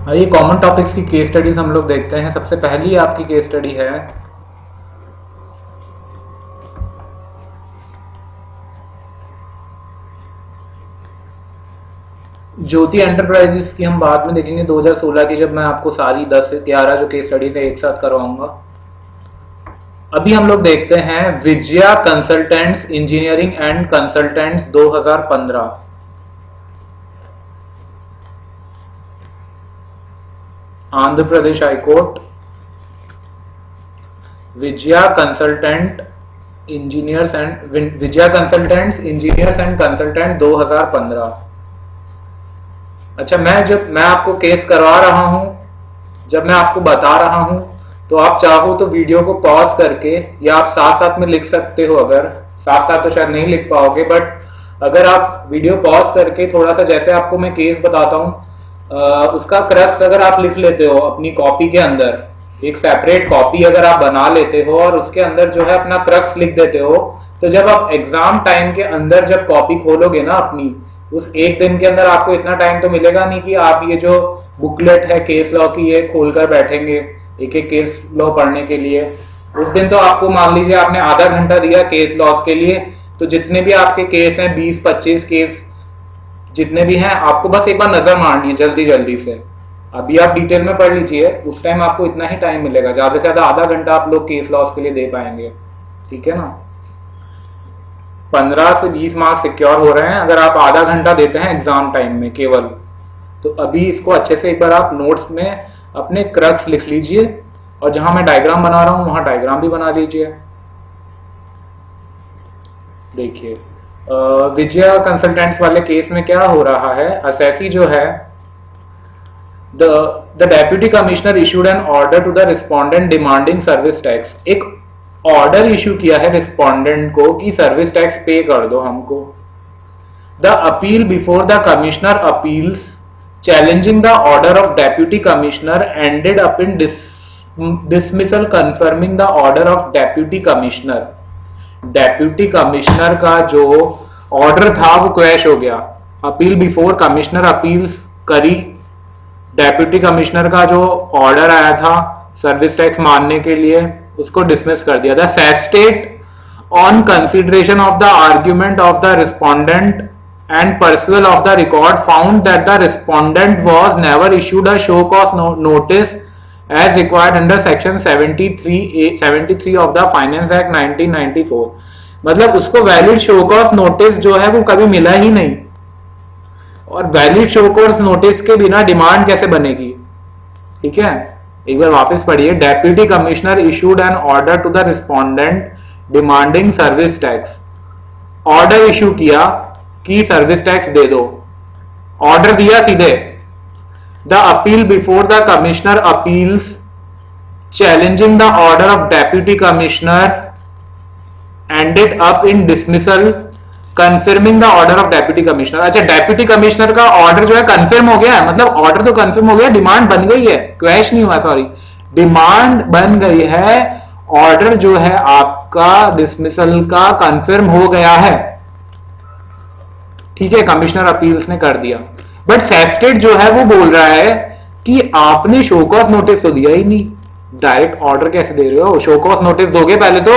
ये common topics की case studies हम लोग देखते हैं। सबसे पहली आपकी केस स्टडी है ज्योति एंटरप्राइजेस की। हम बाद में देखेंगे 2016 की, जब मैं आपको सारी 10 से 11 जो केस स्टडी थे एक साथ करवाऊंगा। अभी हम लोग देखते हैं Vijaya consultants engineering and consultants 2015। Andhra Pradesh high court, Vijaya consultants engineers and consultant 2015। अच्छा, मैं आपको केस करवा रहा हूं, जब मैं आपको बता रहा हूं, तो आप चाहो तो वीडियो को पॉज करके, या आप साथ साथ में लिख सकते हो। अगर साथ साथ तो शायद नहीं लिख पाओगे, बट अगर आप वीडियो पॉज करके थोड़ा सा, जैसे आपको मैं केस बताता हूं, उसका क्रक्स अगर आप लिख लेते हो अपनी कॉपी के अंदर, एक सेपरेट कॉपी अगर आप बना लेते हो और उसके अंदर जो है अपना क्रक्स लिख देते हो, तो जब आप एग्जाम टाइम के अंदर जब कॉपी खोलोगे ना अपनी, उस एक दिन के अंदर आपको इतना टाइम तो मिलेगा नहीं कि आप ये जो बुकलेट है केस लॉ की ये खोलकर बैठेंगे एक एक केस लॉ पढ़ने के लिए। उस दिन तो आपको मान लीजिए आपने आधा घंटा दिया केस लॉस के लिए, तो जितने भी आपके केस हैं 20-25 केस जितने भी हैं, आपको बस एक बार नजर मारनी है जल्दी जल्दी से। अभी आप डिटेल में पढ़ लीजिए, उस टाइम आपको इतना ही टाइम मिलेगा, ज्यादा से ज्यादा आधा घंटा आप लोग केस लॉस के लिए दे पाएंगे। ठीक है ना? 15 से 20 मार्क्स सिक्योर हो रहे हैं अगर आप आधा घंटा देते हैं एग्जाम टाइम में केवल। तो अभी इसको अच्छे से एक बार आप नोट्स में अपने क्रक्स लिख लीजिए, और जहां मैं डायग्राम बना रहा हूं वहां डायग्राम भी बना लीजिए। देखिए, विजया कंसल्टेंट्स वाले केस में क्या हो रहा है, असेसी जो है, the deputy commissioner issued an order to the respondent demanding service tax. एक ऑर्डर इशू किया है रिस्पोंडेंट को कि सर्विस टैक्स पे कर दो हमको। The appeal before the commissioner appeals challenging the order of deputy commissioner ended up in dismissal confirming the order of deputy commissioner. Deputy commissioner का जो ऑर्डर था वो क्वैश हो गया। अपील बिफोर कमिश्नर अपील्स करी, डेप्यूटी कमिश्नर का जो order आया था सर्विस टैक्स मानने के लिए उसको डिसमिस कर दिया। The CESTAT on consideration of the argument of the respondent and perusal of the record found that the respondent was never issued a show cause notice as required under section 73 of the Finance Act 1994। मतलब उसको valid show cause notice जो है वो कभी मिला ही नहीं, और valid show cause notice के बिना डिमांड कैसे बनेगी? ठीक है, एक बार वापस पढ़िए। Deputy commissioner issued an order to the respondent demanding service tax. Order issue किया कि सर्विस टैक्स दे दो, ऑर्डर दिया सीधे। The appeal before the commissioner appeals challenging the order of deputy commissioner ended up in dismissal confirming the order of deputy commissioner। अच्छा, deputy commissioner का order जो है confirm हो गया, मतलब ऑर्डर तो कंफर्म हो गया, डिमांड बन गई है, क्वैश नहीं हुआ, सॉरी, डिमांड बन गई है, ऑर्डर जो है आपका डिसमिसल का कंफर्म हो गया है। ठीक है, कमिश्नर अपील्स ने कर दिया, बट सेस्टेट जो है वो बोल रहा है कि आपने शो कॉज नोटिस तो दिया ही नहीं, डायरेक्ट ऑर्डर कैसे दे रहे हो? शो कॉज नोटिस दोगे पहले तो।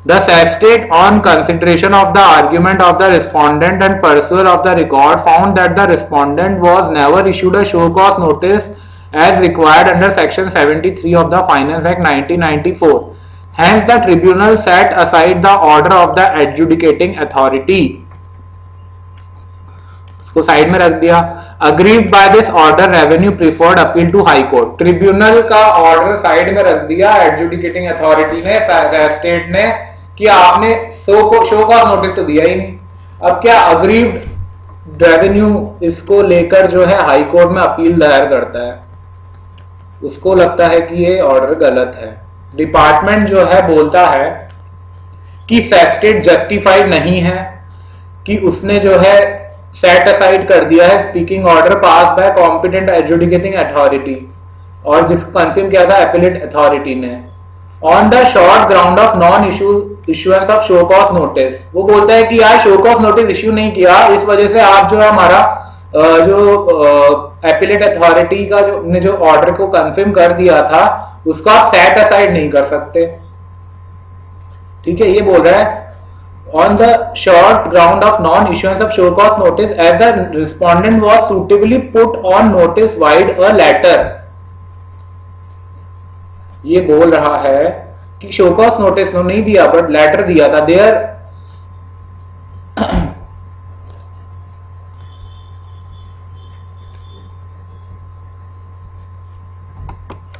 The CESTAT on consideration of the argument of the respondent and perusal of the record found that the respondent was never issued a show cause notice as required under section 73 of the finance act 1994। Hence the tribunal set aside the order of the adjudicating authority। को side में रख दिया। Agreed by this order revenue preferred appeal to high court. Tribunal का order side में रख दिया adjudicating authority ने, state ने, कि आपने शो कॉज नोटिस तो दिया ही नहीं। अब क्या अग्रीड रेवेन्यू इसको लेकर जो है हाई कोर्ट में अपील दायर करता है, उसको लगता है कि ये ऑर्डर गलत है। डिपार्टमेंट जो है बोलता है कि सेस्टेट जस्टिफाइड नहीं है, कि उसने जो है सेट असाइड कर दिया है speaking order pass bye competent adjudicating authority, और जिसको कंफर्म किया था एपेलेट अथॉरिटी ने, on the short ground of non issuance of show cause notice. वो बोलता है कि यार शो कॉज नोटिस इश्यू नहीं किया, इस वजह से आप जो है हमारा जो एपिलेट अथॉरिटी का जो ने जो ऑर्डर को कंफर्म कर दिया था उसको आप सेट असाइड नहीं कर सकते। ठीक है, ये बोल रहा है on the short ground of non-issuance of show cause notice as the respondent was suitably put on notice vide a letter। ये बोल रहा है कि शो कॉज नोटिस तो नहीं दिया बट लेटर दिया था देयर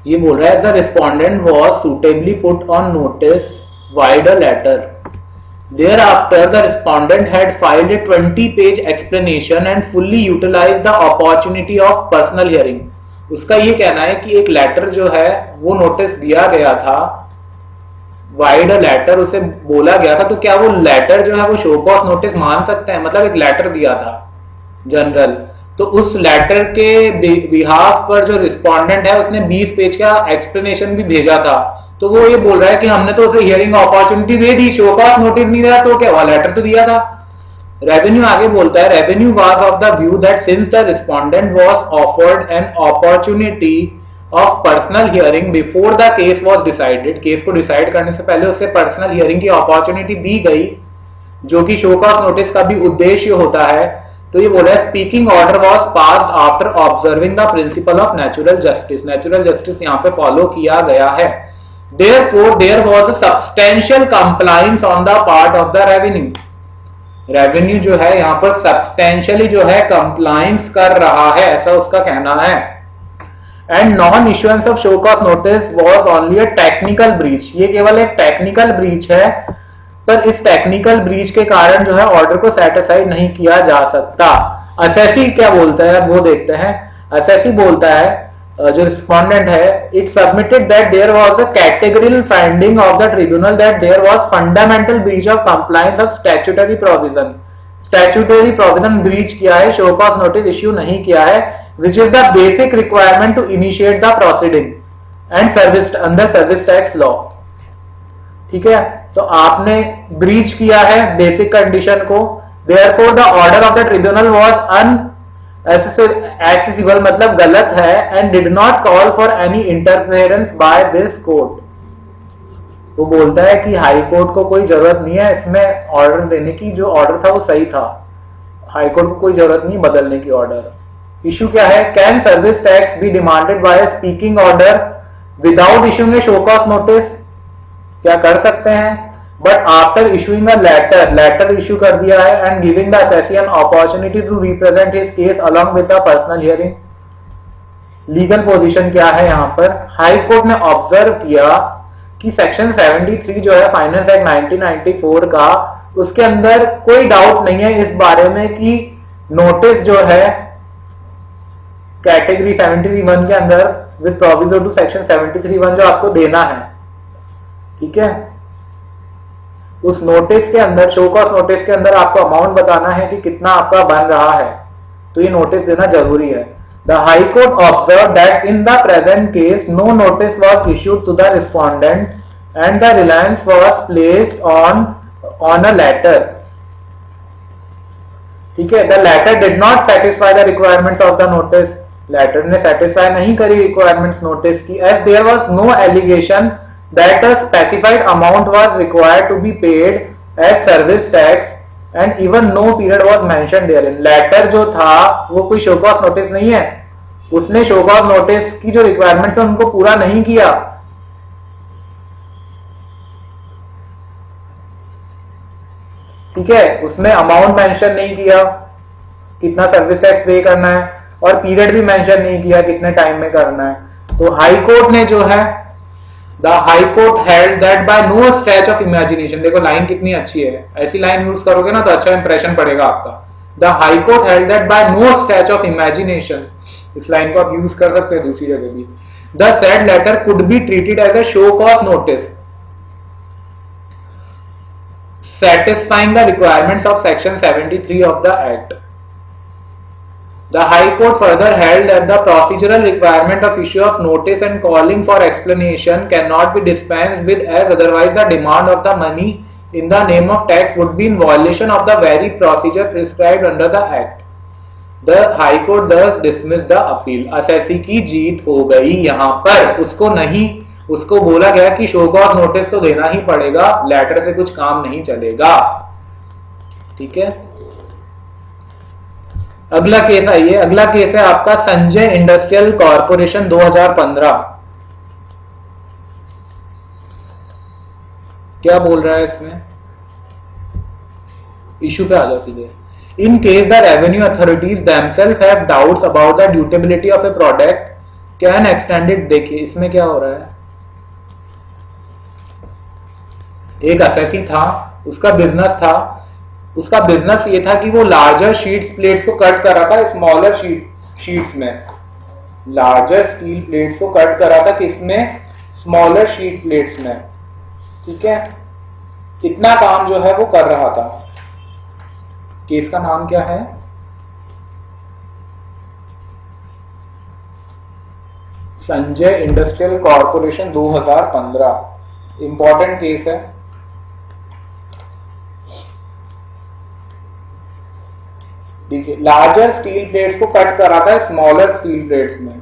ये बोल रहा है the respondent was suitably put on notice vide a letter. Thereafter, the respondent had filed a 20-page explanation and fully utilized the opportunity of personal hearing। उसका ये कहना है कि एक लेटर जो है वो नोटिस दिया गया था, वाइड अ लेटर उसे बोला गया था, तो क्या वो लेटर जो है वो शो कॉज नोटिस मान सकते हैं? मतलब एक लेटर दिया था जनरल, तो उस लेटर के बिहाफ पर जो रिस्पोंडेंट है उसने 20 पेज का एक्सप्लेनेशन भी भेजा था, तो वो ये बोल रहा है कि हमने तो उसे हियरिंग अपॉर्चुनिटी दे दी, शो कॉज नोटिस नहीं दिया, तो क्या हुआ? लेटर तो दिया था। रेवेन्यू आगे बोलता है revenue was of the view that since the respondent was offered an opportunity of personal hearing before the case was decided, case को डिसाइड करने से पहले उसे पर्सनल हियरिंग की अपॉर्चुनिटी दी गई, जो कि शो कॉज नोटिस का भी उद्देश्य होता है। तो ये बोला है speaking order was passed after observing the principle of natural justice. Natural justice यहाँ पे फॉलो किया गया है। Therefore, there was a substantial compliance on the part of the revenue। Revenue जो है यहाँ पर सब्सटेंशियली जो है कंप्लाइंस कर रहा है, ऐसा उसका कहना है। And non issuance of show cause notice was only a technical breach. ये केवल एक टेक्निकल ब्रीच है, पर इस टेक्निकल ब्रीच के कारण जो है ऑर्डर को सेटिस्फाई नहीं किया जा सकता। असेसी क्या बोलता है वो देखते हैं। असेसी बोलता है जो रिस्पोंडेंट है, it submitted that there was a categorical finding of the tribunal that there was fundamental breach of compliance of statutory provision. Statutory provision breach किया है, शो कॉज नोटिस इश्यू नहीं किया है, which is the basic requirement to initiate the proceeding and service under service tax law. ठीक है, तो आपने breach किया है बेसिक कंडीशन को, therefore the order of the tribunal was accessible मतलब गलत है, and did not call for any interference by this court. वो बोलता है कि हाई कोर्ट को कोई जरूरत नहीं है इसमें ऑर्डर देने की, जो ऑर्डर था वो सही था, हाई कोर्ट को कोई जरूरत नहीं बदलने की ऑर्डर। इशू क्या है? Can service tax be demanded by speaking order without issuing a show cause notice? क्या कर सकते हैं? But after issuing a letter issue कर दिया है and giving the assessee an opportunity to represent his case along with the personal hearing. Legal position क्या है यहाँ पर? हाई कोर्ट ने ऑब्जर्व किया कि सेक्शन 73 जो है फाइनेंस एक्ट 1994 का, उसके अंदर कोई डाउट नहीं है इस बारे में कि नोटिस जो है कैटेगरी 73(1) के अंदर विद प्रोविजो टू सेक्शन 73(1) जो आपको देना है। ठीक है, उस नोटिस के अंदर, शो कॉज नोटिस के अंदर आपको अमाउंट बताना है कि कितना आपका बन रहा है, तो ये नोटिस देना जरूरी है। The high court observe that in the present case no notice was issued to the respondent and the reliance was placed on a letter. ठीक है, the letter did not satisfy the requirements of the notice. Letter ने satisfy नहीं करी requirements notice की, as there was no allegation that a specified amount was required to be paid as service tax and even no period was mentioned therein। Letter जो था वो कोई show cause notice नहीं है, उसने शो कॉज नोटिस की जो requirements है उनको पूरा नहीं किया। ठीक है, उसमें अमाउंट मेंशन नहीं किया कितना सर्विस टैक्स पे करना है, और पीरियड भी मेंशन नहीं किया कितने टाइम में करना है। तो हाई कोर्ट ने जो है The High Court held that by no stretch of imagination, देखो लाइन कितनी अच्छी है, ऐसी लाइन यूज करोगे ना तो अच्छा इंप्रेशन पड़ेगा आपका। The High Court held that by no stretch of imagination, इस लाइन को आप यूज कर सकते हैं दूसरी जगह भी, the said letter could be treated as a show cause notice satisfying the requirements of section 73 of the act। The High Court further held that the procedural requirement of issue of notice and calling for explanation cannot be dispensed with, as otherwise the demand of the money in the name of tax would be in violation of the very procedure prescribed under the Act। The high court दस dismiss the appeal, assessee की जीत हो गई। यहां पर उसको नहीं, उसको बोला गया कि शो कॉज नोटिस तो देना ही पड़ेगा, लेटर से कुछ काम नहीं चलेगा। ठीक है, अगला केस आइए। अगला केस है आपका संजय इंडस्ट्रियल कॉर्पोरेशन 2015। क्या बोल रहा है इसमें, इशू पे आ जाओ सीधे। In case the revenue authorities themselves have doubts about the dutability of a product can extend it। देखिए इसमें क्या हो रहा है, एक असेसी था, उसका बिजनेस था, उसका बिजनेस ये था कि वो लार्जर शीट्स प्लेट्स को कट कर रहा था स्मॉलर शीट्स में, लार्जर स्टील प्लेट्स को कट कर रहा था किसमें, स्मॉलर शीट प्लेट्स में। ठीक है, इतना काम जो है वो कर रहा था। केस का नाम क्या है, Sanjay industrial corporation 2015। Important case है। ठीक है, लार्जर स्टील प्लेट्स को कट कर रहा था स्मॉलर स्टील प्लेट्स में।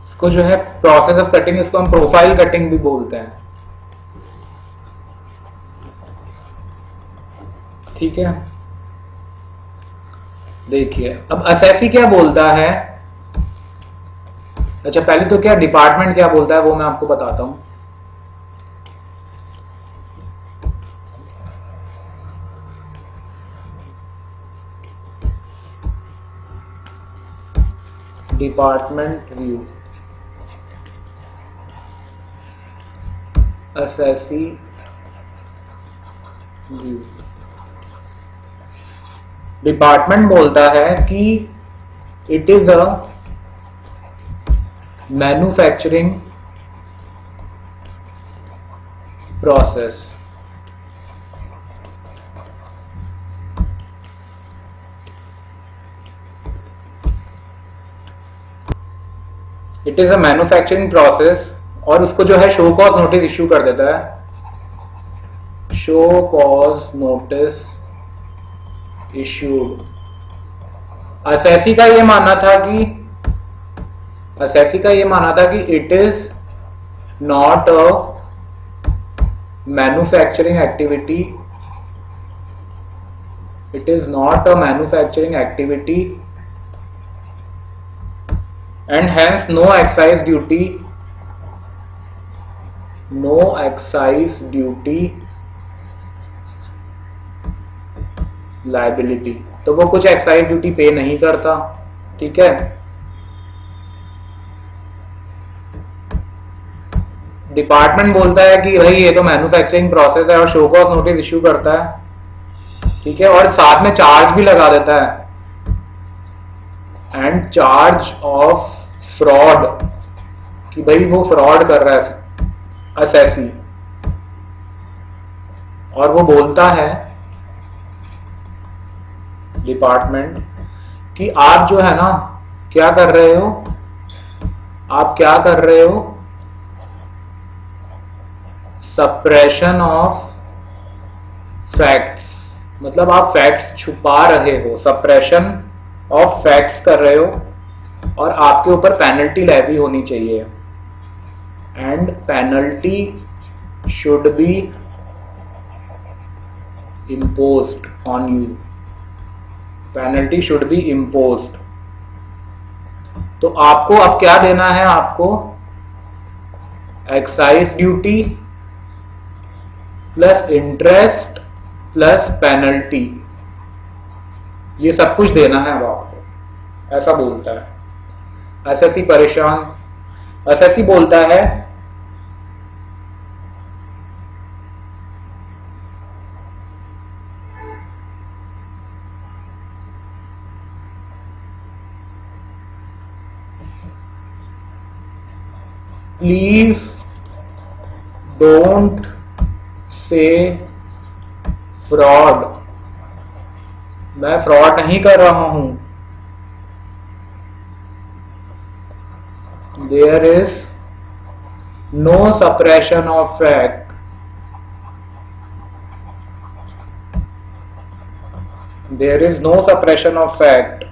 इसको जो है प्रोसेस ऑफ कटिंग, इसको हम प्रोफाइल कटिंग भी बोलते हैं। ठीक है, देखिए अब असेसी क्या बोलता है। अच्छा पहले तो क्या डिपार्टमेंट क्या बोलता है वो मैं आपको बताता हूं। Department view, assessee view. Department बोलता है कि it is a manufacturing process. It is a manufacturing process, और उसको जो है शो कॉज नोटिस इश्यू कर देता है, show cause notice issued. Assessee का ये मानना था कि, असेसी का ये मानना था कि it is not a manufacturing activity, it is not a manufacturing activity and hence no excise duty, no excise duty liability। तो वो कुछ एक्साइज ड्यूटी पे नहीं करता। ठीक है, डिपार्टमेंट बोलता है कि भाई ये तो मैन्युफैक्चरिंग प्रोसेस है और शो कॉज नोटिस इश्यू करता है। ठीक है, और साथ में चार्ज भी लगा देता है, एंड चार्ज ऑफ फ्रॉड, कि भाई वो फ्रॉड कर रहा है असेसी। और वो बोलता है डिपार्टमेंट कि आप जो है ना क्या कर रहे हो, आप क्या कर रहे हो, सप्रेशन ऑफ फैक्ट्स, मतलब आप फैक्ट्स छुपा रहे हो, सप्रेशन ऑफ फैक्ट्स कर रहे हो, और आपके ऊपर पेनल्टी लेवी होनी चाहिए। and penalty should be imposed on you. Penalty should be imposed. तो आपको अब क्या देना है? आपको excise duty plus interest plus penalty, ये सब कुछ देना है अब आपको, ऐसा बोलता है। एसएससी परेशान, एसएससी बोलता है प्लीज डोंट से फ्रॉड, मैं फ्रॉड नहीं कर रहा हूं। There is no suppression of fact, there is no suppression of fact,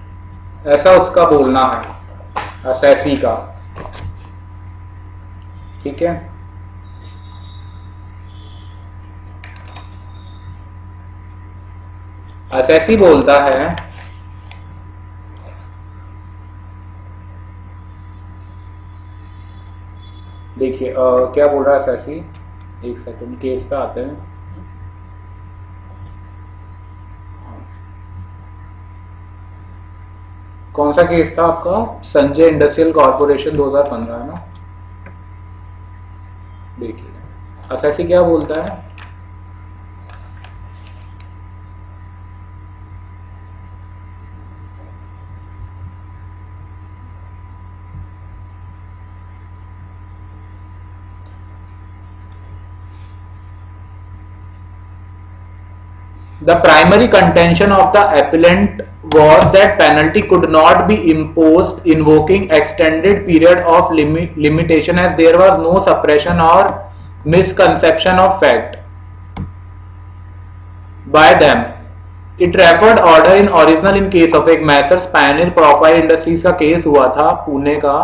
ऐसा उसका बोलना है एसएससी का। ठीक है, एसएससी बोलता है देखिए क्या बोल रहा है एसएससी, एक सेकंड केस पे आते हैं। कौन सा केस था आपका? संजय इंडस्ट्रियल कॉर्पोरेशन 2015 है ना। देखिए एसएससी क्या बोलता है, the primary contention of the appellant was that penalty could not be imposed invoking extended period of limitation as there was no suppression or misconception of fact by them. It referred order in original in case of एक Messrs Pioneer profile industries का case हुआ था पुणे का,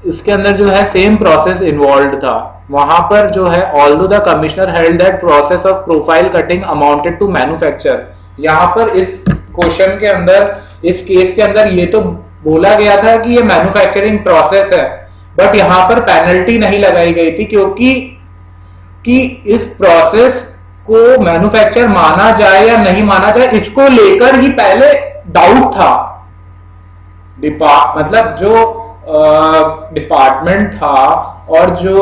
इसके अंदर जो है same process involve था। वहां पर जो है although the commissioner held that process of profile cutting amounted to manufacture, यहाँ पर इस क्वेश्चन के अंदर, इस केस के अंदर ये तो बोला गया था कि ये मैन्युफैक्चरिंग प्रोसेस है, बट यहाँ पर पेनल्टी नहीं लगाई गई थी क्योंकि इस प्रोसेस को मैन्युफैक्चर माना जाए या नहीं माना जाए इसको लेकर ही पहले डाउट था। मतलब जो डिपार्टमेंट था और जो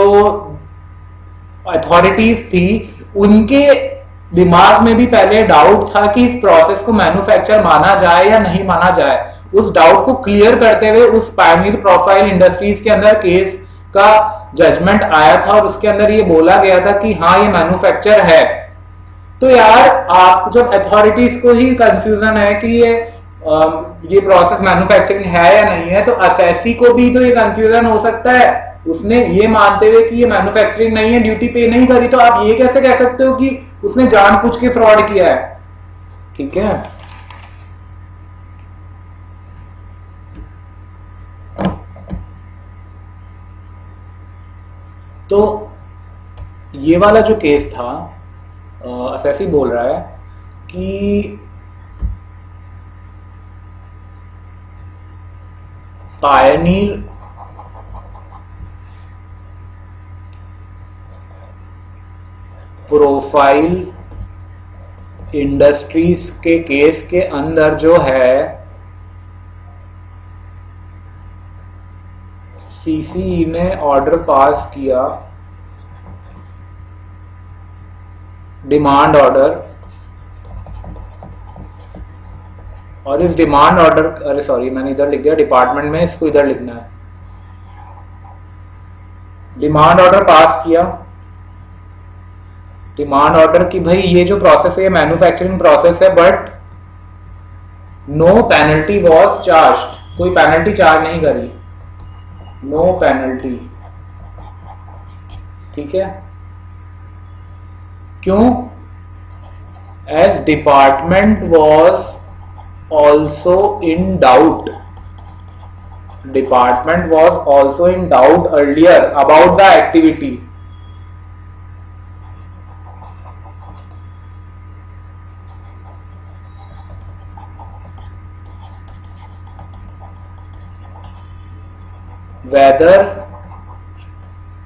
अथॉरिटीज थी उनके दिमाग में भी पहले डाउट था कि इस प्रोसेस को मैन्युफैक्चर माना जाए या नहीं माना जाए। उस डाउट को क्लियर करते हुए उस पायनियर प्रोफाइल इंडस्ट्रीज के अंदर केस का जजमेंट आया था और उसके अंदर ये बोला गया था कि हाँ ये मैन्युफैक्चर है। तो यार आप जब अथॉरिटीज को ही कंफ्यूजन है कि ये प्रोसेस मैन्युफैक्चरिंग है या नहीं है, तो एसएससी को भी तो ये कंफ्यूजन हो सकता है। उसने ये मानते हुए कि ये मैन्युफैक्चरिंग नहीं है, ड्यूटी पे नहीं करी, तो आप ये कैसे कह सकते हो कि उसने जानबूझ के फ्रॉड किया है? ठीक है, तो ये वाला जो केस था, एसएससी बोल रहा है कि पायनियर प्रोफाइल इंडस्ट्रीज के केस के अंदर जो है सीसीई ने ऑर्डर पास किया, डिमांड ऑर्डर, और इस डिमांड ऑर्डर, अरे सॉरी मैंने इधर लिख दिया डिपार्टमेंट में, इसको इधर लिखना है। डिमांड ऑर्डर पास किया, डिमांड ऑर्डर की भाई ये जो प्रोसेस है ये मैन्युफैक्चरिंग प्रोसेस है, but no penalty was charged, कोई पेनल्टी चार्ज नहीं करी, नो पेनल्टी। ठीक है, क्यों? As department was also in doubt, Department was also in doubt earlier about the activity. Whether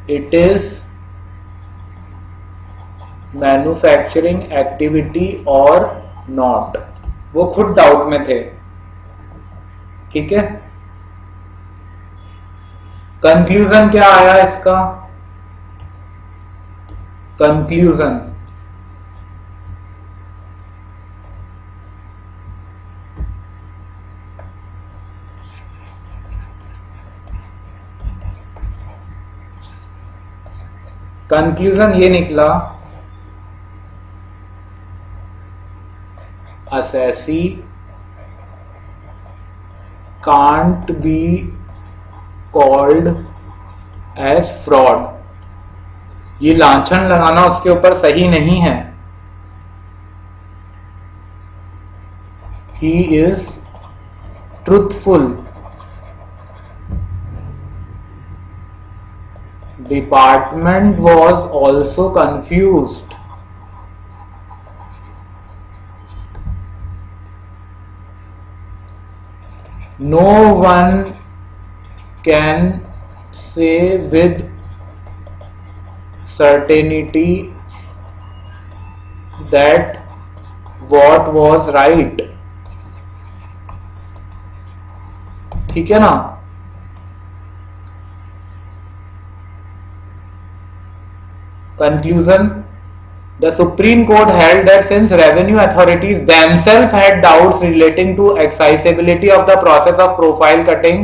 it is manufacturing activity और not, वो खुद डाउट में थे। ठीक है, कंक्लूजन क्या आया इसका? कंक्लूजन कंक्लूजन ये निकला, assessee can't be called as fraud। ये लांछन लगाना उसके ऊपर सही नहीं है। He is truthful। Department was also confused। No one can say with certainty that what was right। ठीक है ना? Conclusion: the Supreme Court held that since revenue authorities themselves had doubts relating to accessibility of the process of profile cutting,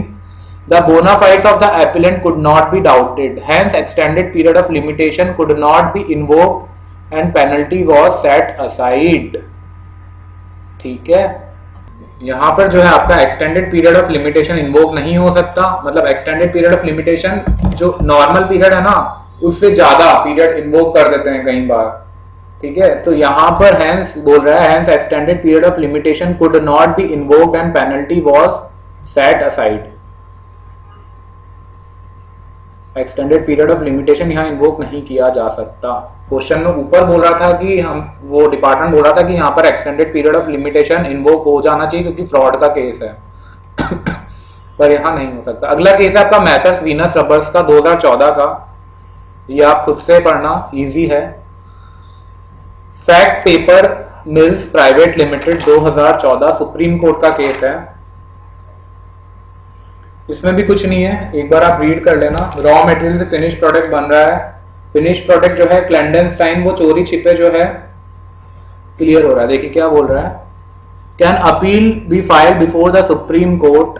the bona fides of the appellant could not be doubted. Hence, extended period of limitation could not be invoked and penalty was set aside। ठीक है, यहाँ पर जो है आपका extended period of limitation invoke नहीं हो सकता। मतलब एक्सटेंडेड पीरियड ऑफ लिमिटेशन जो नॉर्मल पीरियड है ना, उससे ज्यादा पीरियड इन्वोक कर देते हैं कई बार। ठीक है, तो यहां पर हैंस बोल रहा है, hence extended period of limitation could not be invoked and penalty was set aside. Extended period of limitation यहां इन्वोक नहीं किया जा सकता। क्वेश्चन में ऊपर बोल रहा था कि हम वो डिपार्टमेंट बोल रहा था कि यहाँ पर extended period of limitation invoke हो जाना चाहिए क्योंकि फ्रॉड का केस है। पर यहाँ नहीं हो सकता। अगला केस है आपका मैसर्स वीनस रबर्स का 2014 का, ये आप खुद से पढ़ना, इजी है। Fact paper mills private limited 2014 supreme court का केस है। इसमें भी कुछ नहीं है, एक बार आप रीड कर लेना। रॉ मटेरियल से फिनिश प्रोडक्ट बन रहा है। फिनिश प्रोडक्ट जो है क्लैंडनस्टाइन, वो चोरी छिपे जो है क्लियर हो रहा है। देखिए क्या बोल रहा है, can appeal be filed before the supreme court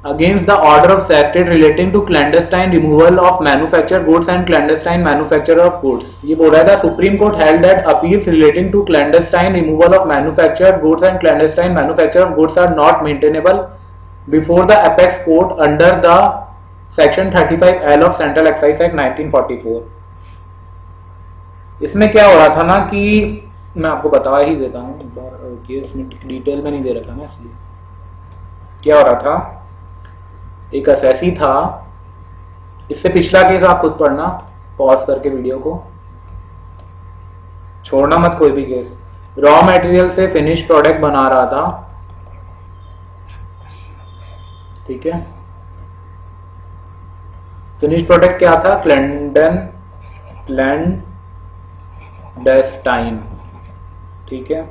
against the order of state relating to clandestine removal of manufactured goods and clandestine manufacture of goods। ये बोल रहा है the Supreme Court held that appeals relating to clandestine removal of manufactured goods and clandestine manufacture of goods are not maintainable before the apex court under the section 35L of Central Excise Act 1944। इसमें क्या हो रहा था ना कि मैं आपको बता ही देता हूँ, इसमें डिटेल में नहीं दे रखा ना, इसलिए क्या हो रहा था, एक असेसी था। इससे पिछला केस आप खुद पढ़ना, पॉज करके वीडियो को, छोड़ना मत कोई भी केस। रॉ मटेरियल से फिनिश प्रोडक्ट बना रहा था। ठीक है, फिनिश प्रोडक्ट क्या था, क्लैंडस्टाइन। ठीक है,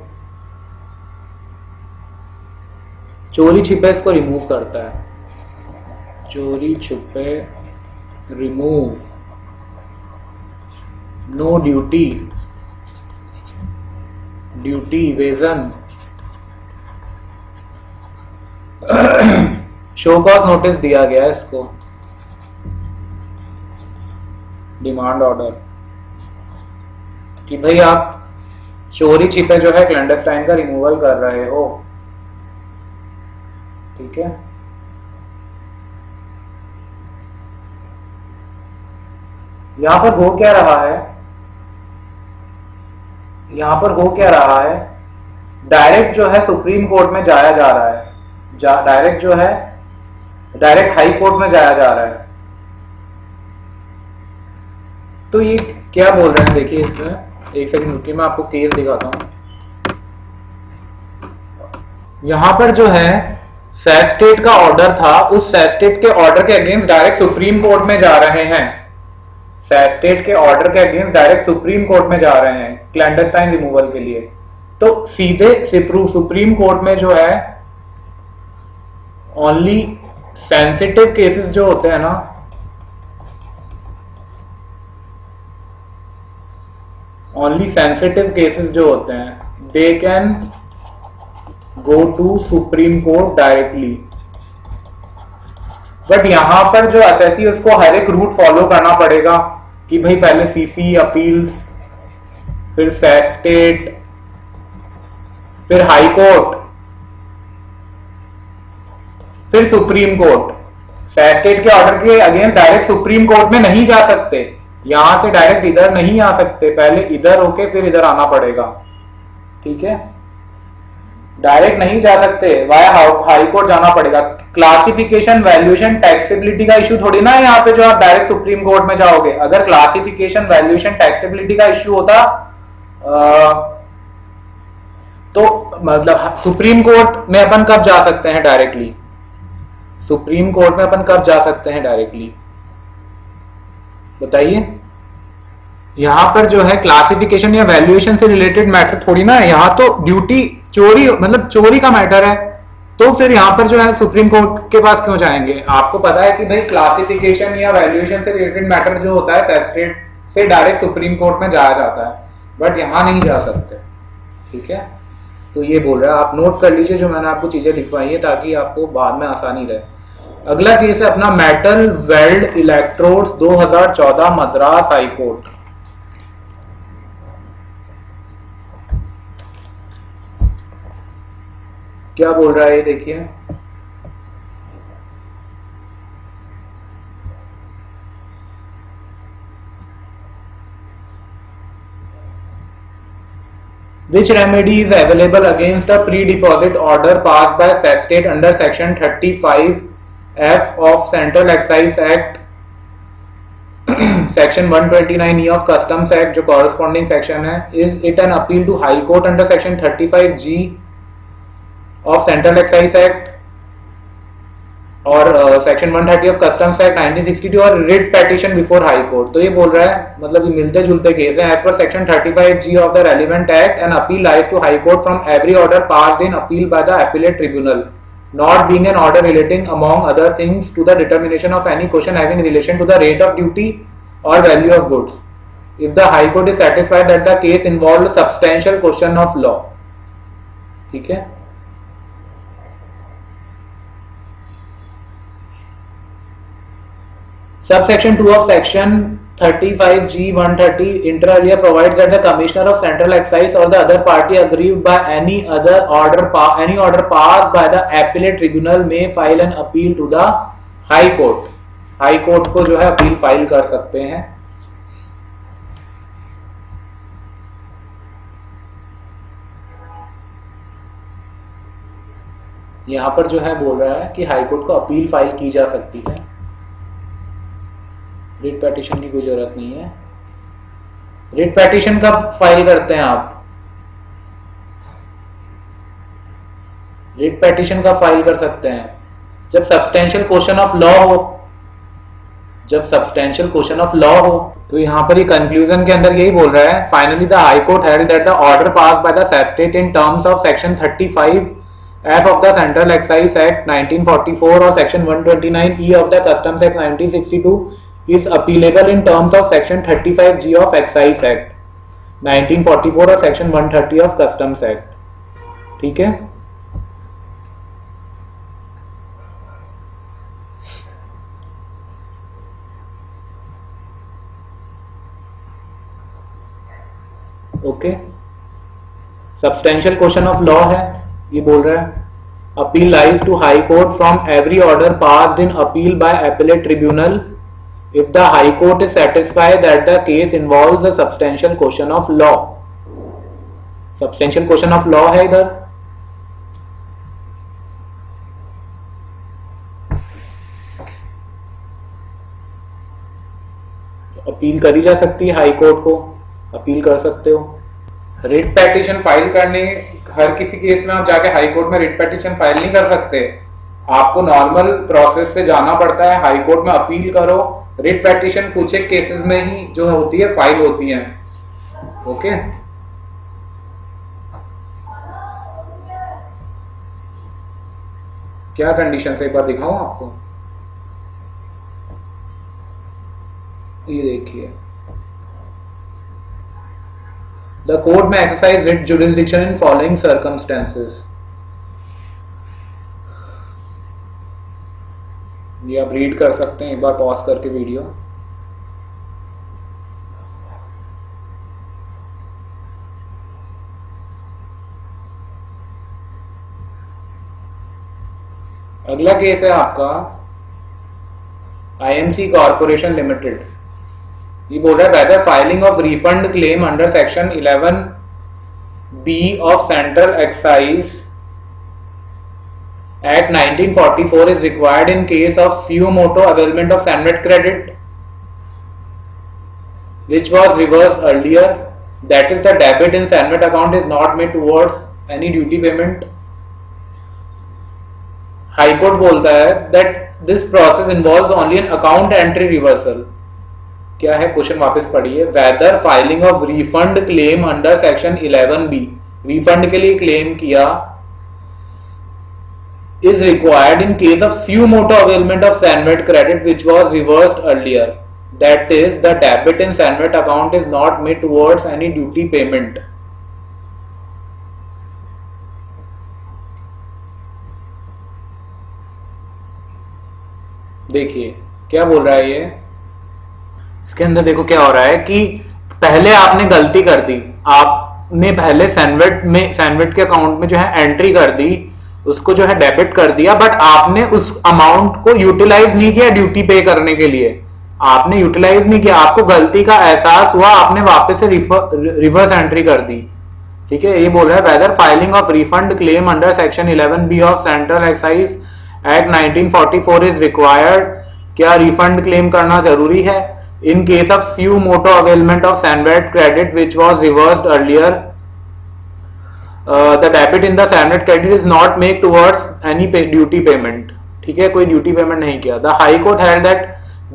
चोरी छिपे इसको रिमूव करता है। चोरी छुपे remove, no duty, duty evasion, show cause notice दिया गया है इसको, डिमांड ऑर्डर कि भाई आप चोरी छिपे जो है क्लैंडस्टाइन का रिमूवल कर रहे हो। ठीक है, यहां पर हो क्या रहा है, यहां पर हो क्या रहा है, डायरेक्ट जो है सुप्रीम कोर्ट में जाया जा रहा है। डायरेक्ट जो है डायरेक्ट हाई कोर्ट में जाया जा रहा है। तो ये क्या बोल रहे हैं देखिए इसमें, एक सेकंड रुकिए मैं आपको केस दिखाता हूं। यहां पर जो है सेस्टेट का ऑर्डर था, उस सेस्टेट के ऑर्डर के अगेंस्ट डायरेक्ट सुप्रीम कोर्ट में जा रहे हैं। सेस्टेट के ऑर्डर के अगेंस्ट डायरेक्ट सुप्रीम कोर्ट में जा रहे हैं क्लैंडस्टाइन रिमूवल के लिए। तो सीधे सुप्रीम कोर्ट में जो है ओनली सेंसिटिव केसेस जो होते हैं ना, ओनली सेंसिटिव केसेस जो होते हैं they can go to supreme court directly. But यहां पर जो एसएससी उसको हर एक रूट फॉलो करना पड़ेगा कि भाई पहले सीसी अपील्स, फिर सेस्टेट, फिर हाई कोर्ट, फिर सुप्रीम कोर्ट। सेस्टेट के ऑर्डर के अगेंस्ट डायरेक्ट सुप्रीम कोर्ट में नहीं जा सकते, यहां से डायरेक्ट इधर नहीं आ सकते, पहले इधर होके फिर इधर आना पड़ेगा। ठीक है, डायरेक्ट नहीं जा सकते, वाया हाई कोर्ट जाना पड़ेगा। क्लासिफिकेशन, वैल्यूएशन, टैक्सेबिलिटी का इश्यू थोड़ी ना है यहाँ पे जो आप डायरेक्ट सुप्रीम कोर्ट में जाओगे। अगर क्लासिफिकेशन, वैल्यूएशन, टैक्सेबिलिटी का इश्यू होता तो मतलब सुप्रीम कोर्ट में अपन कब जा सकते हैं डायरेक्टली, सुप्रीम कोर्ट में अपन कब जा सकते हैं डायरेक्टली बताइए। यहां पर जो है क्लासिफिकेशन या वैल्यूएशन से रिलेटेड मैटर थोड़ी ना है, यहां तो ड्यूटी चोरी मतलब चोरी का मैटर है, तो फिर यहां पर जो है सुप्रीम कोर्ट के पास क्यों जाएंगे। आपको पता है कि भाई क्लासिफिकेशन या वैल्यूएशन से रिलेटेड मैटर जो होता है सेस्टेट से डायरेक्ट सुप्रीम कोर्ट में जाया जाता है, बट यहां नहीं जा सकते। ठीक है, तो ये बोल रहा है, आप नोट कर लीजिए जो मैंने आपको चीजें लिखवाई है ताकि आपको बाद में आसानी रहे। अगला केस है अपना metal weld electrodes 2014 Madras high court. क्या बोल रहा है ये देखिए, which remedy is available against a pre-deposit order passed by sestate under section 35F of Central Excise Act section 129E of Customs Act जो corresponding section है, is it an appeal to High Court under section 35G of Central Excise Act और section 130 of customs act 1962 और writ petition before high court. तो ये बोल रहा है मतलब ये मिलते जुलते केस हैं। As per section 35G of the relevant act an appeal lies to high court from every order passed in appeal by the appellate tribunal not being an order relating among other things to the determination of any question having relation to the rate of duty और value of goods if the high court is satisfied that the case involve substantial question of law. ठीक है, Subsection 2 of Section 35G 130 inter alia provides that the Commissioner of Central Excise or the other party aggrieved by any order passed by the appellate tribunal may file an appeal to the High Court. High Court को जो है appeal file कर सकते हैं। यहां पर जो है बोल रहा है कि हाई कोर्ट को अपील फाइल की जा सकती है, रिट पेटिशन की कोई जरूरत नहीं है। रिट पेटिशन कब फाइल करते हैं आप, रिट पेटिशन कब फाइल कर सकते हैं, जब सब्सटेंशियल क्वेश्चन ऑफ लॉ हो, जब सब्सटेंशियल क्वेश्चन ऑफ लॉ हो। तो यहां पर ये कंक्लूजन के अंदर यही बोल रहा है, finally the high court held that the order passed by the sestet in terms of section 35F of the Central Excise Act 1944 or section 129E of the Customs Act 1962 is appealable in terms of section 35G of Excise Act 1944 और section 130 of Customs Act। ठीक है, okay. Substantial question of law है, ये बोल रहा है appeal lies to high court from every order passed in appeal by appellate tribunal if the high court is satisfied that the case involves a substantial question of law। substantial question of law है इधर, appeal करी जा सकती है, high court को appeal कर सकते हो। रिट पेटिशन फाइल करने, हर किसी केस में आप जाके हाई कोर्ट में रिट पेटिशन फाइल नहीं कर सकते, आपको नॉर्मल प्रोसेस से जाना पड़ता है, हाई कोर्ट में अपील करो। रिट पेटिशन कुछ एक केसेस में ही जो होती है फाइल होती है। ओके, क्या कंडीशन से एक बार दिखाऊं आपको, ये देखिए, द कोर्ट में exercise writ jurisdiction in following circumstances. ये आप रीड कर सकते हैं एक बार पॉज करके वीडियो। अगला केस है आपका आईएमसी कॉर्पोरेशन लिमिटेड। ये बोल रहा है whether filing of refund claim under section 11B of central excise act 1944 is required in case of suo motu availment of Sanvet credit which was reversed earlier, that is the debit in Sanvet account is not made towards any duty payment. High Court बोलता है that this process involves only an account entry reversal. क्या है question, वापस पढ़िए। Whether filing of refund claim under section 11B, refund के लिए claim किया, is required in case of suo motu availment of Sanvet credit which was reversed earlier, that is the debit in Sanvet account is not made towards any duty payment. देखिए क्या बोल रहा है ये, इसके अंदर देखो क्या हो रहा है कि पहले आपने गलती कर दी, आपने पहले सैनवेट के अकाउंट में जो है एंट्री कर दी, उसको जो है डेबिट कर दिया, बट आपने उस अमाउंट को यूटिलाइज नहीं किया ड्यूटी पे करने के लिए, आपने यूटिलाइज नहीं किया, आपको गलती का एहसास हुआ, आपने वापस से रिवर्स एंट्री कर दी। ठीक है, ये बोल रहा है whether filing of refund claim under section 11B of central excise act 1944 is required. क्या रिफंड क्लेम करना जरूरी है? In case of suo motu availment of Sanvet credit which was reversed earlier, the debit in the Sanvet credit is not made towards any duty payment. ठीक है, कोई duty payment नहीं किया। The High Court held that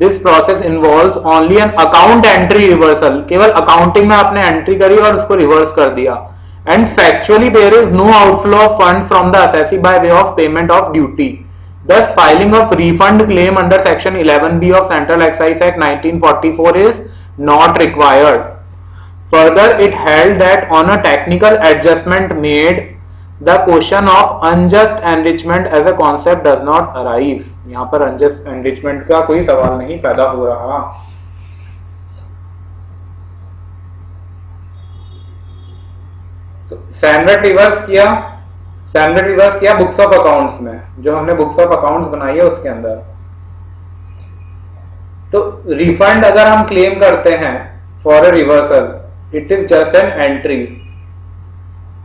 this process involves only an account entry reversal, केवल accounting में आपने entry करी और उसको रिवर्स कर दिया, and factually there is no outflow of fund from the assessee by way of payment of duty. Thus filing of refund claim under section 11B of Central Excise Act 1944 is not required. Further, it held that on a technical adjustment made, the question of unjust enrichment as a concept does not arise. यहाँ पर unjust enrichment का कोई सवाल नहीं पैदा हो रहा। तो सैनवेट रिवर्स किया बुक्स ऑफ अकाउंट्स में, जो हमने बुक्स ऑफ अकाउंट्स बनाई है उसके अंदर। तो रिफंड अगर हम क्लेम करते हैं for a reversal, it is just an entry,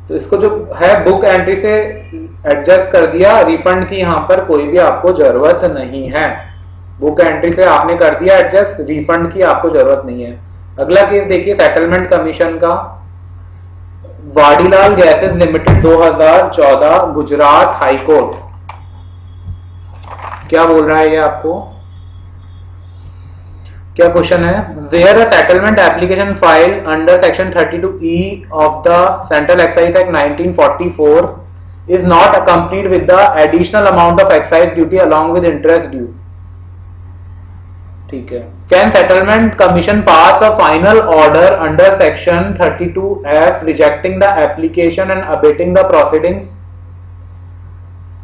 तो इसको जो है बुक एंट्री से एडजस्ट कर दिया, रिफंड की यहां पर कोई भी आपको जरूरत नहीं है, बुक एंट्री से आपने कर दिया एडजस्ट, रिफंड की आपको जरूरत नहीं है। अगला केस देखिए सेटलमेंट कमीशन का, Vadilal gases limited 2014 Gujarat high court. क्या बोल रहा है ये आपको, क्या क्वेश्चन है? Where a settlement application file under section 32E of the central excise act 1944 is not accompanied with the additional amount of excise duty along with interest due. ठीक है, can settlement commission pass a final order under section 32F rejecting the application and abating the proceedings?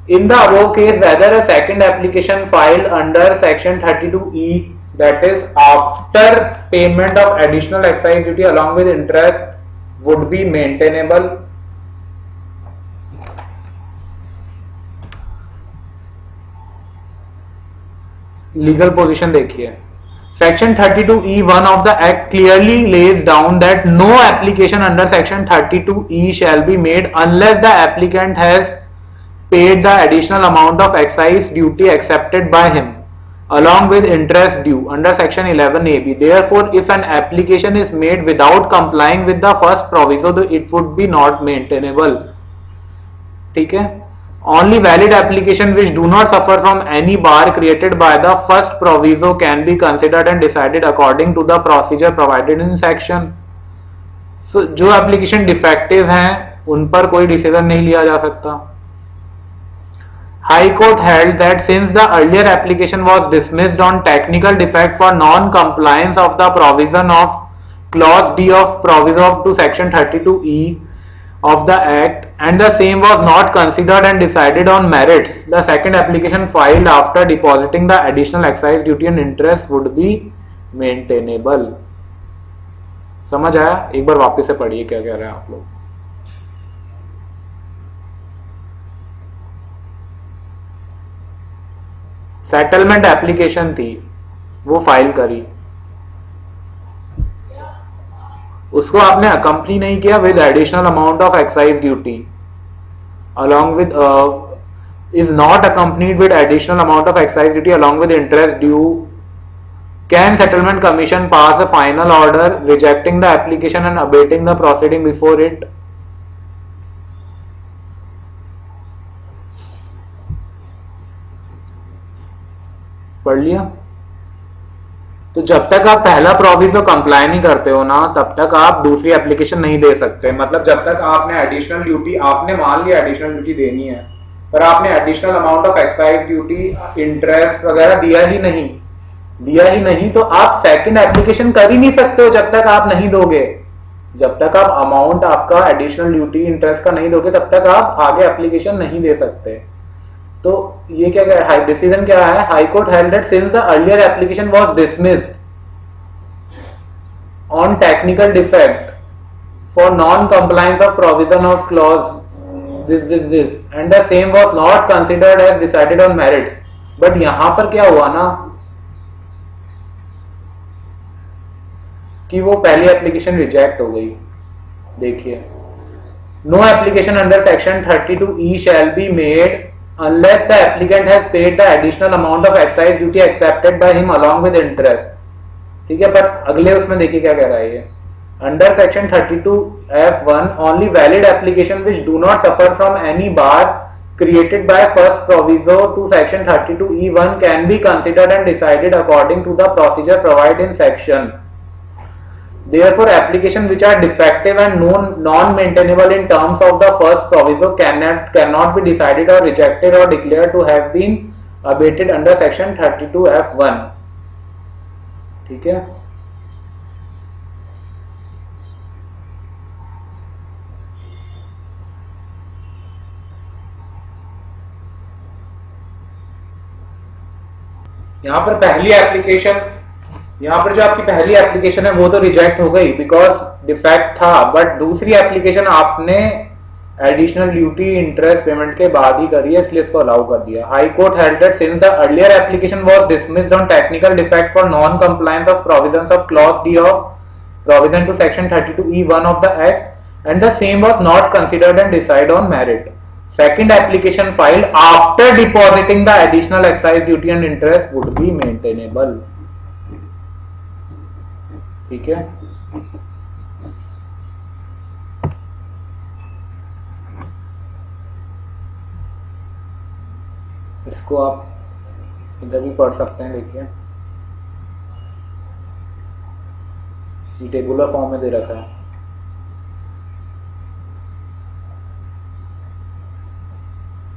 In the above case, whether a second application filed under section 32E, that is after payment of additional excise duty along with interest, would be maintainable? Legal position देखिए, section 32E(1) of the Act clearly lays down that no application under section 32E shall be made unless the applicant has paid the additional amount of excise duty accepted by him. along with interest due under section 11AB. Therefore, if an application is made without complying with the first proviso, it would be not maintainable. ठीक है. Only valid application which do not suffer from any bar created by the first proviso can be considered and decided according to the procedure provided in section. So, जो application defective हैं उन पर कोई decision नहीं लिया जा सकता. High Court held that since the earlier application was dismissed on technical defect for non-compliance of the provision of Clause D of Proviso to Section 32E of the Act, and the same was not considered and decided on merits, the second application filed after depositing the additional excise duty and interest would be maintainable. समझ आया? एक बार वापस से पढ़िए क्या कह रहे हैं आप लोग. सेटलमेंट एप्लीकेशन थी, वो फाइल करी, उसको आपने अकम्पनी नहीं किया with additional amount of excise duty along with is not accompanied with additional amount of excise duty along with interest due, can settlement commission pass a final order rejecting the application and abating the proceeding before it. पढ़ लिया? तो जब तक आप पहला proviso comply नहीं करते हो ना, तब तक आप दूसरी एप्लीकेशन नहीं दे सकते. मतलब जब तक आपने एडिशनल ड्यूटी, आपने मान लिया एडिशनल ड्यूटी देनी है, पर आपने additional amount of excise duty, interest वगैरह दिया ही नहीं, तो आप सेकंड एप्लीकेशन कर ही नहीं सकते हो जब तक आप नहीं दोगे. जब तक आप अमाउंट आपका एडिशनल ड्यूटी इंटरेस्ट का नहीं दोगे, तब तक आप आगे एप्लीकेशन नहीं दे सकते. तो ये क्या कह रहा है, डिसीजन क्या है? High court held that since the earlier application was dismissed on technical defect for non compliance of provision of clause this and the same was not considered as decided on merits. But यहां पर क्या हुआ ना कि वो पहली application reject हो गई. देखिए, no application under section 32E shall be made unless the applicant has paid the additional amount of excise duty accepted by him along with interest. ठीक है, पर अगले उसमें देखिए क्या कह रहा है ये. Under section 32F1, only valid application which do not suffer from any bar created by first proviso to section 32E1 can be considered and decided according to the procedure provided in section. Therefore, applications which are defective and non-maintainable in terms of the first proviso cannot be decided or rejected or declared to have been abated under section 32F1. ठीक है? यहां पर पहली application, यहां पर जो आपकी पहली एप्लीकेशन है वो तो रिजेक्ट हो गई बिकॉज डिफेक्ट था, बट दूसरी एप्लीकेशन आपने एडिशनल ड्यूटी इंटरेस्ट पेमेंट के बाद ही करी है, इसलिए इसको अलाउ कर दिया. High court held that since the earlier application was dismissed on technical defect for non compliance of provisions of clause D of provision to section 32E1 of the act and the same was not considered and decide on merit, second application filed after depositing the additional excise duty and interest would be maintainable. ठीक है? इसको आप इधर भी पढ़ सकते हैं. देखिए, ये टेबुलर फॉर्म में दे रखा है.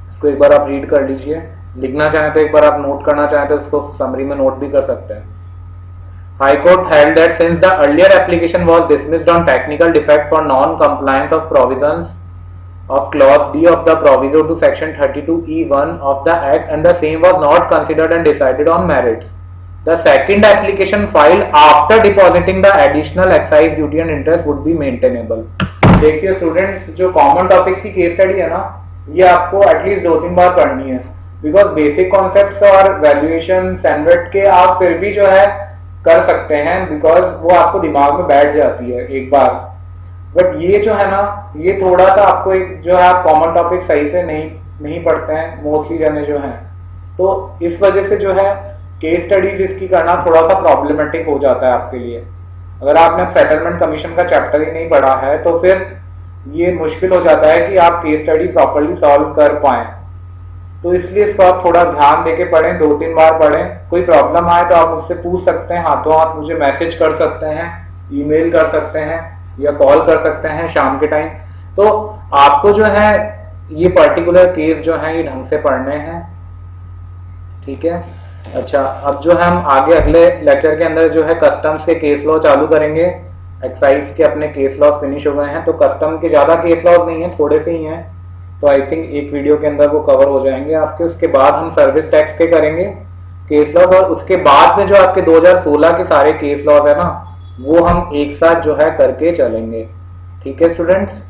इसको एक बार आप रीड कर लीजिए. लिखना चाहें तो एक बार आप नोट करना चाहें तो इसको समरी में नोट भी कर सकते हैं. High Court held that since the earlier application was dismissed on technical defect for non-compliance of provisions of Clause D of the Proviso to Section 32E1 of the Act and the same was not considered and decided on merits, the second application filed after depositing the additional excise duty and interest would be maintainable. देखिए students, जो common topics की case study है ना, ये आपको at least 2-3 बार पढ़नी है because basic concepts और वैल्यूएशन सैनवेट के आप फिर भी जो है कर सकते हैं बिकॉज वो आपको दिमाग में बैठ जाती है एक बार. बट ये जो है ना, ये थोड़ा सा आपको एक जो है आप कॉमन टॉपिक सही से नहीं पढ़ते हैं मोस्टली जने जो हैं, तो इस वजह से जो है केस स्टडीज इसकी करना थोड़ा सा प्रॉब्लमेटिक हो जाता है आपके लिए। अगर आपने सेटलमेंट कमीशन का चैप्टर ही नहीं पढ़ा है तो फिर ये मुश्किल हो जाता है कि आप केस स्टडी प्रॉपरली सॉल्व कर पाए। तो इसलिए इसको आप थोड़ा ध्यान देके पढ़ें, 2-3 बार पढ़ें। कोई प्रॉब्लम आए तो आप मुझसे पूछ सकते हैं, हाथों हाथ मुझे मैसेज कर सकते हैं, ईमेल कर सकते हैं या कॉल कर सकते हैं शाम के टाइम। तो आपको जो है ये पर्टिकुलर केस जो है ये ढंग से पढ़ने हैं, ठीक है। अच्छा, अब जो हम आगे अगले लेक्चर के अंदर जो है कस्टम्स के केस लॉ चालू करेंगे। एक्साइज के अपने केस लॉ फिनिश हो गए हैं, तो कस्टम के ज्यादा केस लॉ नहीं है, थोड़े से ही हैं। तो आई थिंक एक वीडियो के अंदर वो कवर हो जाएंगे आपके। उसके बाद हम सर्विस टैक्स के करेंगे केस लॉज, और उसके बाद में जो आपके 2016 के सारे केस लॉज है ना, वो हम एक साथ जो है करके चलेंगे। ठीक है स्टूडेंट्स।